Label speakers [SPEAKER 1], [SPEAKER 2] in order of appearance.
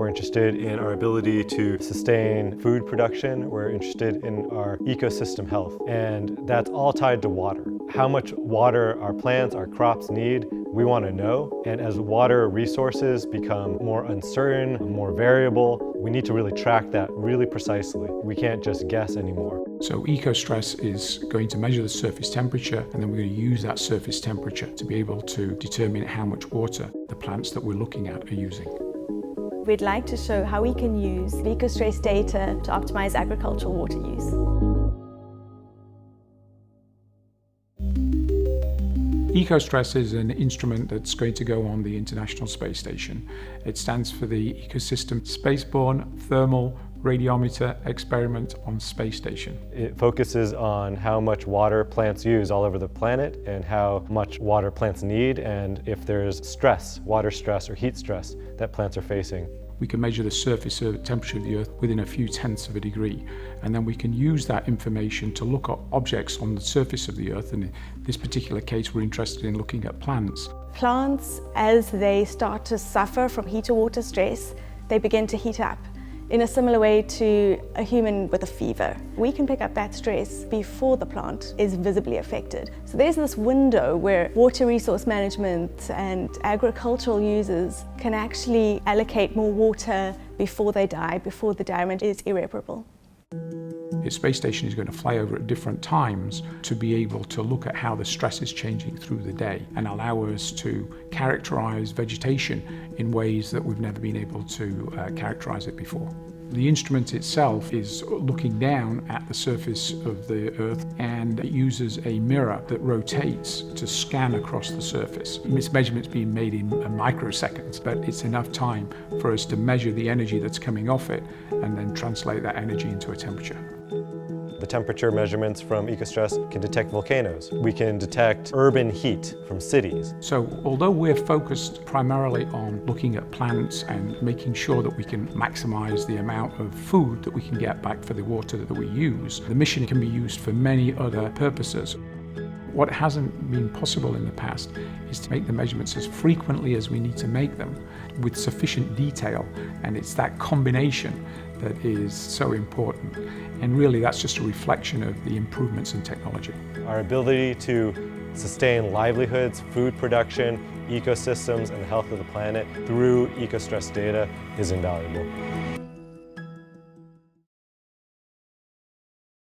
[SPEAKER 1] We're interested in our ability to sustain food production. We're interested in our ecosystem health. And that's all tied to water. How much water our plants, our crops need, we want to know. And as water resources become more uncertain, more variable, we need to really track that really precisely. We can't just guess anymore.
[SPEAKER 2] So ECOSTRESS is going to measure the surface temperature, and then we're going to use that surface temperature to be able to determine how much water the plants that we're looking at are using.
[SPEAKER 3] We'd like to show how we can use ECOSTRESS data to optimize agricultural water use.
[SPEAKER 2] ECOSTRESS is an instrument that's going to go on the International Space Station. It stands for the Ecosystem Spaceborne Thermal Radiometer Experiment on Space Station.
[SPEAKER 1] It focuses on how much water plants use all over the planet and how much water plants need, and if there's stress, water stress or heat stress that plants are facing.
[SPEAKER 2] We can measure the surface temperature of the Earth within a few tenths of a degree, and then we can use that information to look at objects on the surface of the Earth, and in this particular case we're interested in looking at plants.
[SPEAKER 3] Plants, as they start to suffer from heat or water stress, they begin to heat up in a similar way to a human with a fever. We can pick up that stress before the plant is visibly affected. So there's this window where water resource management and agricultural users can actually allocate more water before they die, before the damage is irreparable.
[SPEAKER 2] The space station is going to fly over at different times to be able to look at how the stress is changing through the day and allow us to characterize vegetation in ways that we've never been able to characterize it before. The instrument itself is looking down at the surface of the Earth, and it uses a mirror that rotates to scan across the surface. Its measurements being made in microseconds, but it's enough time for us to measure the energy that's coming off it and then translate that energy into a temperature.
[SPEAKER 1] The temperature measurements from ECOSTRESS can detect volcanoes. We can detect urban heat from cities.
[SPEAKER 2] So although we're focused primarily on looking at plants and making sure that we can maximize the amount of food that we can get back for the water that we use, the mission can be used for many other purposes. What hasn't been possible in the past is to make the measurements as frequently as we need to make them with sufficient detail, and it's that combination that is so important. And really that's just a reflection of the improvements in technology.
[SPEAKER 1] Our ability to sustain livelihoods, food production, ecosystems, and the health of the planet through ECOSTRESS data is invaluable.